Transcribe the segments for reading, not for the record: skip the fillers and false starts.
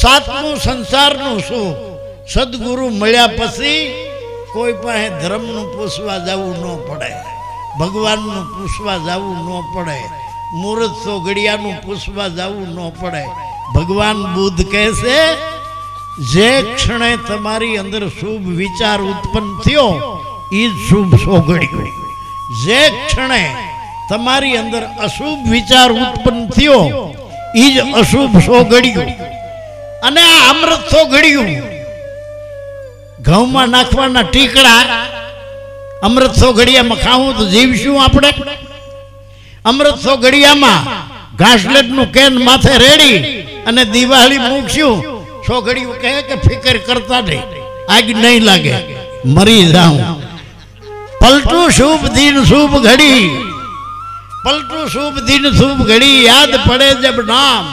સાતમું સંસારનું સુખ. સદગુરુ મળ્યા પછી કોઈ પાસે ધર્મનું પૂછવા જવું ન પડે, ભગવાનનું પૂછવા જવું ન પડે, મુહૂર્ત સોગડિયાનું પૂછવા જવું ન પડે. ભગવાન બુદ્ધ કહે છે, જે ક્ષણે તમારી અંદર શુભ વિચાર ઉત્પન્ન થયો એ જ શુભ સોગડિયું. જે ક્ષણે તમારી અંદર અશુભ વિચાર ઉત્પન્ન થયો એ જ અશુભ સોગડિયું. અને આ અમૃત સોગડિયું ઘઉંમાં નાખવાના ટીકડા અમૃત સોગડિયામાં ખાવું તો જીવશું આપણે? અમૃત સોગડિયામાં ઘાસલેટનું કેન માથે રેડી અને દિવાળી મૂકશું, સોગડિયું કહે કે ફિકર કરતા નહીં, આગ નહીં લાગે, મરી જાઉં. પલટું શુભ દિન શુભ ઘડી, પલટું શુભ દિન શુભ ઘડી, યાદ પડે જબ નામ,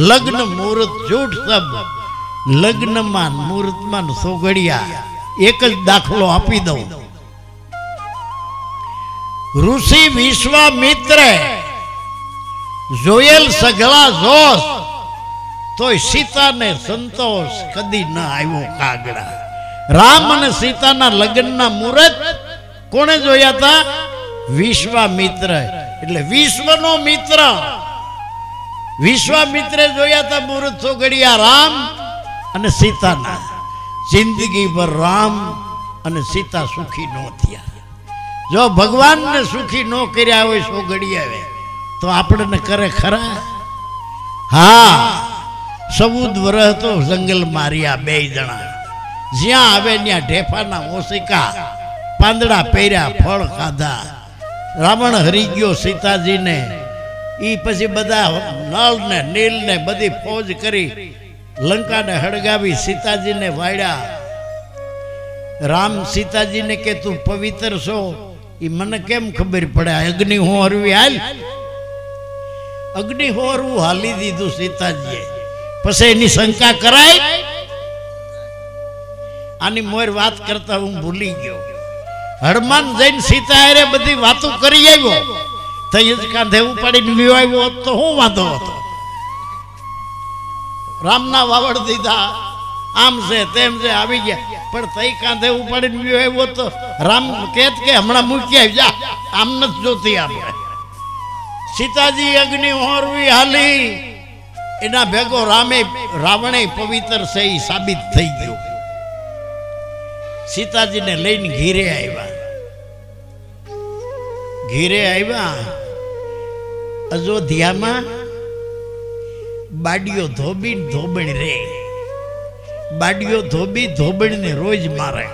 લગ્ન મુહૂર્ત જૂઠ સબ. લગ્નમાં મુહૂર્તમાં સોગડિયા. એક જ દાખલો આપી દઉં. ઋષિ વિશ્વામિત્રે જોયેલ સઘળા જોશ, તોય સીતાને સંતોષ કદી ન આવ્યો કાગડા. રામ અને સીતાના લગ્નના મુહૂર્ત કોણે જોયા હતા? વિશ્વામિત્ર, એટલે વિશ્વનો મિત્ર. વિશ્વામિત્રે જોયા હતા મુહૂર્ત સોગડિયા રામ અને સીતાના. જિંદગી ભર રામ અને સીતા સુખી ન થયા. જો ભગવાનને સુખી ન કર્યા હોય સોગડિયા તો આપણને કરે ખરા? હા, 14 વર્ષ તો જંગલ માર્યા બે જણા. જ્યાં આવે ત્યાં ઢેફાના ઓશિકા, પાંદડા પહેર્યા, ફળ ખાધા. રાવણ હરી ગયો સીતાજીને. એ પછી બધા નળ ને નીલ ને બધી ફોજ કરી લંકાને હળગાવી સીતાજીને વાળ્યા. રામ સીતાજીને કે તું પવિત્ર છો એ મને કેમ ખબર પડે? અગ્નિ હોરવી હાલ. અગ્નિ હોરવું હાલી દીધું સીતાજીએ. પછી એની શંકા કરાય? આની મોર વાત કરતા હું ભૂલી ગયો. હનુમાન જઈને સીતા હારે બધી વાતો કરી આવ્યો, તઈ જ કાંધે ઉપાડીને વિયો આવ્યો હોત તો શું વાંધો હતો? રામના વાવડ દીધા, આમ છે તેમ છે, આવી ગયા. પણ તઈ કાંધે ઉપાડીને વિયો આવ્યો તો રામ કહેત કે હમણાં મૂકી આવી જા, આમ નથી જોતી આપણે. સીતાજી અગ્નિ હોરવી હાલી. એના ભેગો રાવણે પવિત્ર છે એ સાબિત થઈ ગયો. સીતાજીને લઈને ઘીરે આવ્યા. ઘીરે આવ્યા અયોધ્યામાં બાડીઓ ધોબી ધોબણ રે. બાડીઓ ધોબી ધોબણને રોજ મારે.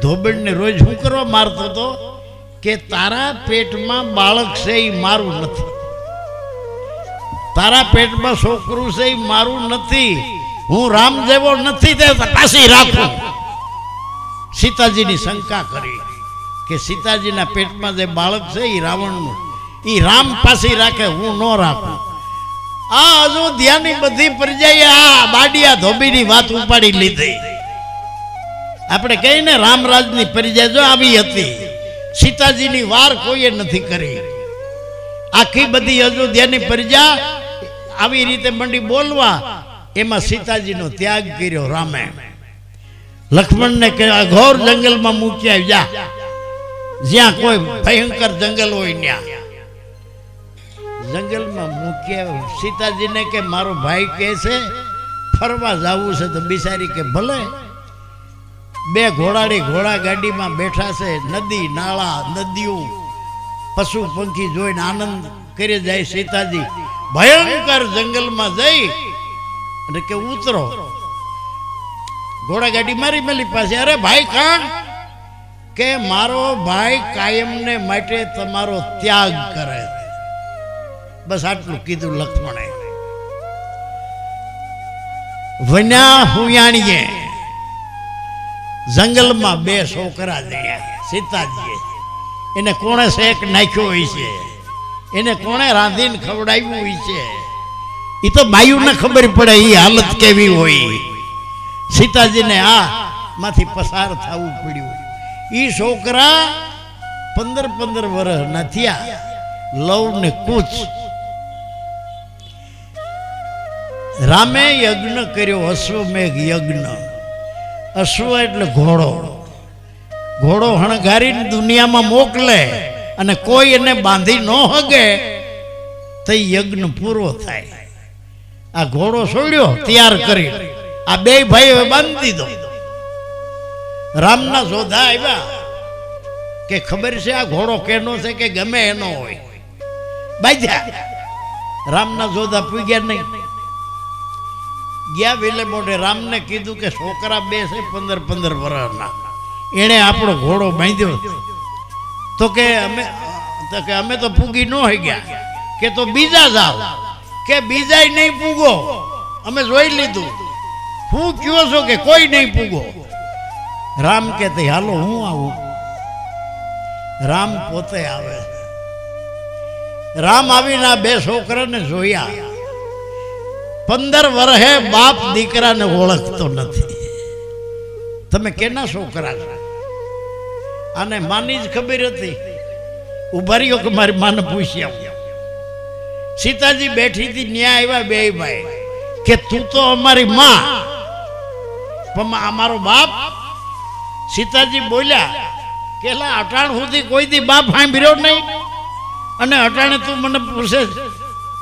ધોબણને રોજ શું કરવા મારતો હતો? કે તારા પેટમાં બાળક છે એ મારું નથી, તારા પેટમાં છોકરું છે એ મારું નથી, હું રામ જેવો નથી તે પાછી રાખું. સીતાજીની શંકા કરી કે સીતાજીના પેટમાં જે બાળક છે એ રાવણનું, એ રામ પાછી રાખે, હું ન રાખું. આ અયોધ્યાની બધી પ્રજાએ આ બાડિયા ધોબીની વાત ઉપાડી લીધી. આપણે કહીએ ને રામરાજની પ્રજા જો આવી હતી, સીતાજીની વાર કોઈએ નથી કરી. આખી બધી અયોધ્યાની પ્રજા આવી રીતે મંડી બોલવા. એમાં સીતાજીનો ત્યાગ કર્યો રામે. લક્ષ્મણને કે ઘોર જંગલમાં મૂકી આવી જા, જ્યાં કોઈ ભયંકર જંગલ હોય ત્યાં. જંગલમાં મૂક્યા. સીતાજીને કે મારો ભાઈ કહે છે ફરવા જવું છે તો બિચારી કે ભલે. બે ઘોડાડી ઘોડા ગાડીમાં બેઠા છે. નદી નાળા નદીઓ પશુ પંખી જોઈને આનંદ કરી જાય. સીતાજી ભયંકર જંગલમાં જઈ અને કે ઉતરો. ઘોડા ગાડી મારી મેલી પાસે. અરે ભાઈ કાં? કે મારો ભાઈ કાયમને માટે તમારો ત્યાગ કરે. બસ આટલું કીધું લક્ષ્મણે. વન્યા હુયાણીએ જંગલમાં બે છોકરા જણ્યા. સીતાજીએ એને કોણે શેક નાખ્યો હોય છે, એને કોણે રાંધીને ખવડાવ્યું હોય છે, એ તો બાયુને ખબર પડે એ હાલત કેવી હોય. સીતાજીને આ માંથી પસાર થવું પડ્યું. એ છોકરા 15 વર્ષ ના થયા. લવ ને કૂચ. રામે યજ્ઞ કર્યો, અશ્વમેઘ યજ્ઞ. અશ્વ એટલે ઘોડો. ઘોડો હણગારીને દુનિયામાં મોકલે અને કોઈ એને બાંધી ન હગે તો યજ્ઞ પૂરો થાય. આ ઘોડો છોડ્યો તૈયાર કરી, આ બે ભાઈઓ બાંધી દીધો. રામના જોધા આવ્યા કે ખબર છે આ ઘોડો કેનો છે કે ગમે એનો હોય, બાંધ્યા. રામના જોધા પૂગ્યા નહીં. ગયા વેલે મોઢે રામને કીધું કે છોકરા બે છે 15-15 વર્ષના, એણે આપણો ઘોડો બાંધ્યો. તો કે અમે તો પૂગી ન હોય ગયા, કે તો બીજા જાવ, કે બીજા નહીં પૂગો, અમે જોઈ લીધું. હું કયો છો કે કોઈ નહીં પૂગો. રામ કે હાલો હું આવું. રામ પોતે આવે. રામ આવીને આ બે છોકરાને જોયા. 15 વર્ષે બાપ દીકરાને ઓળખતો નથી. તમે કેના છોકરા છો? આને માની જ ખબર હતી. ઉભા રહ્યો કે મારી માને પૂછ્યા. સીતાજી બેઠી હતી, ન્યા આવ્યા બે ભાઈ કે તું તો અમારી માં, પણ અમારો બાપ. સીતાજી બોલ્યા કે અટાણ સુધી કોઈ દી બાપ સાંભળ્યો નહીં, અને અટાણે તું મને પૂછે.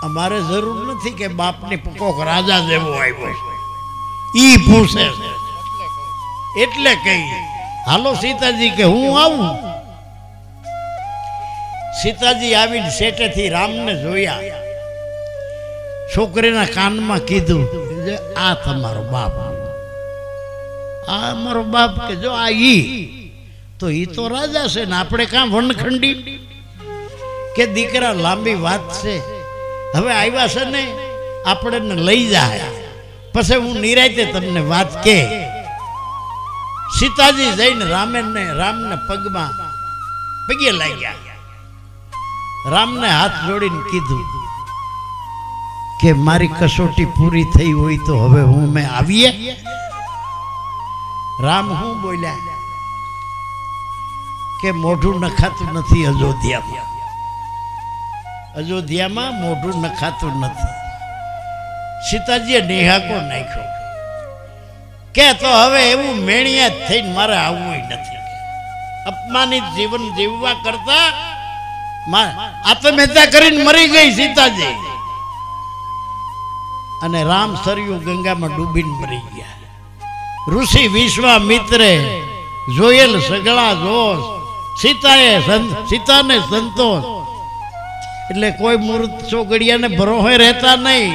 અમારે જરૂર નથી કે બાપની કોક રાજા જેવો આવ્યો છે, ઈ પૂછે એટલે કઈ હાલો સીતાજી કે હું આવું. સીતાજી આવીને શેઠેથી રામને જોયા. છોકરીના કાનમાં કીધું આ તમારો બાપ, આ અમારો બાપ. કે જો આ ઈ તો ઈ તો રાજા છે ને આપણે કાં વનખંડી. કે દીકરા લાંબી વાત છે, હવે આવ્યા છે ને આપણે લઈ જાય, પછી હું નિરાયતે તમને વાત કે. સીતાજી જઈને રામને પગે લાગ્યા. રામને હાથ જોડીને કીધું કે મારી કસોટી પૂરી થઈ હોય તો હવે મેં આવીએ. રામ હું બોલ્યા કે મોઢું નખાતું નથી અયોધ્યામાં. અયોધ્યામાં મોઢું નખાતું નથી. સીતાજીએ નિહાકો નાખ્યો કે તો હવે એવું મેણિયા થઈને મારે આવવું નથી. અપમાનિત જીવન જીવવા કરતા આત્મહત્યા કરીને મરી ગઈ સીતાજી. અને રામ સરયુ ગંગામાં ડૂબીને મરી ગયા. ઋષિ વિશ્વામિત્રે જોયેલ સગળા જોશ, સીતાને સંતોષ. એટલે કોઈ મૂર્ત ચોગડિયાને ભરોહે રહેતા નહીં.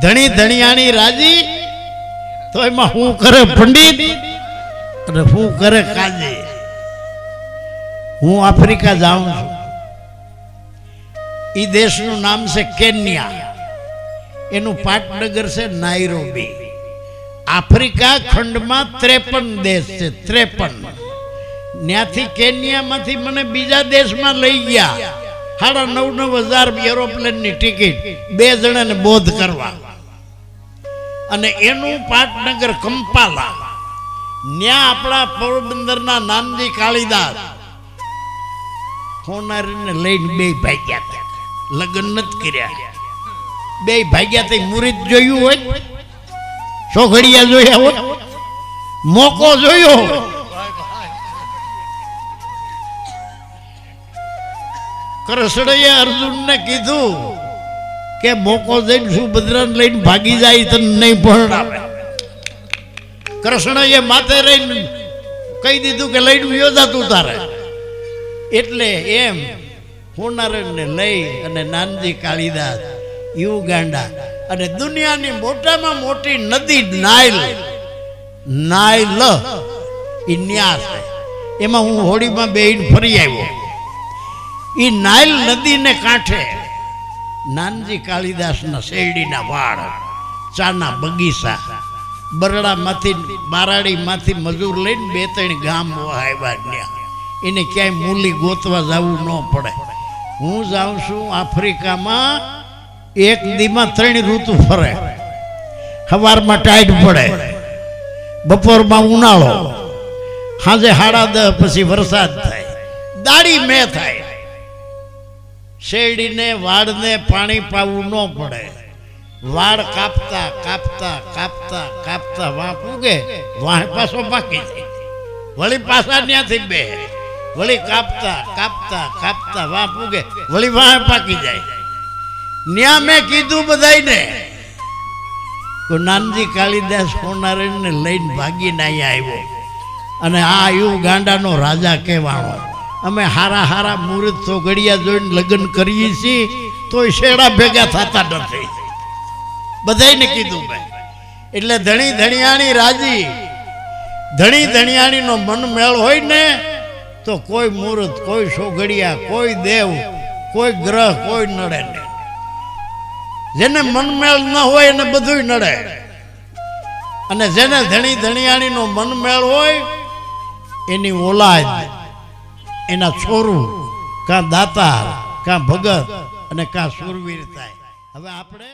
ધણી ધણિયાણી રાજી તો એમાં હું કરે પંડિત અને હું કરે કાજી. હું આફ્રિકા જાઉં છું. એ દેશનું નામ છે કેન્યા, એનું પાટનગર છે નાઇરોબી. આફ્રિકા ખંડમાં 53 દેશ છે, 53. ત્યાંથી કેન્યામાંથી મને બીજા દેશમાં લઈ ગયા. 9,500 એરોપ્લેનની ટિકિટ, 2 જણાને બોધ કરવા. અને એનું પાટનગર કંપાલા. ત્યાં આપણા પોરબંદરના નાનજી કાળીદાસ હોનારીને લઈને 2 ભાગ્યા હતા. લગ્ન નથી કર્યા, 2 ભાગ્યા થઈ. મુરીદ જોયું હોય, ચોઘડિયા જોયા હોય, મોકો જોયો. કૃષ્ણએ અર્જુનને કીધું કે મોકો જઈને સુભદ્રાને લઈને ભાગી જાય તને નહીં પરણાવે. કૃષ્ણએ માથે રહીને કહી દીધું કે લઈને યોજા તું તારે. એટલે એમ હોનારને લઈ અને નાનજી કાળીદાસ યુગાંડા અને દુનિયાની મોટામાં મોટી નદી નાઇલ એ ન્યાસ. એમાં હું હોડીમાં બેહીને ફરી આવ્યો. એ નાઇલ નદીને કાંઠે નાનજી કાળીદાસના શેરડીના વાડ, ચાના બગીચા, બરડામાંથી બારાડીમાંથી મજૂર લઈને 2-3 ગામ આવ્યા. એને ક્યાંય મૂલી ગોતવા જવું ન પડે. હું જાઉં છું આફ્રિકામાં, એક દીમાં 3 ઋતુ ફરે. સવારમાં ટાઈટ પડે, બપોરમાં ઉનાળો, સાંજે 10:30 પછી વરસાદ થાય, દાડી મેં થાય. શેરડીને વાડને પાણી પાવું ન પડે. વાળ કાપતા કાપતા કાપતા કાપતા વાં પૂગે વાહ પાછો પાકી જાય, વળી પાછા ત્યાંથી બે, વળી કાપતા કાપતા કાપતા વાં પૂગે વળી વાહ પાકી જાય. ન્યા મેં કીધું બધાને નાનજી કાલિદાસ હોનારને લઈને ભાગીને અહીંયા આવ્યો અને આ આવ્યું ગાંડાનો રાજા કહેવાનો. અમે હારા હારા મુહૂર્ત ચોઘડિયા જોઈને લગ્ન કરીએ છીએ તોય શેડા ભેગા થતા નથી, બધાને કીધું મેં. એટલે ધણી ધણિયાણી રાજી, ધણી ધણિયાણીનો મન મેળ હોય ને તો કોઈ મુહૂર્ત, કોઈ ચોઘડિયા, કોઈ દેવ, કોઈ ગ્રહ કોઈ નડે નહીં. જેને મનમેળ ન હોય એને બધું નડે, અને જેને ધણી ધણિયાણીનો મનમેળ હોય એની ઓલાદ, એના છોરું કાં દાતાર કાં ભગત અને કાં સુરવીર થાય. હવે આપણે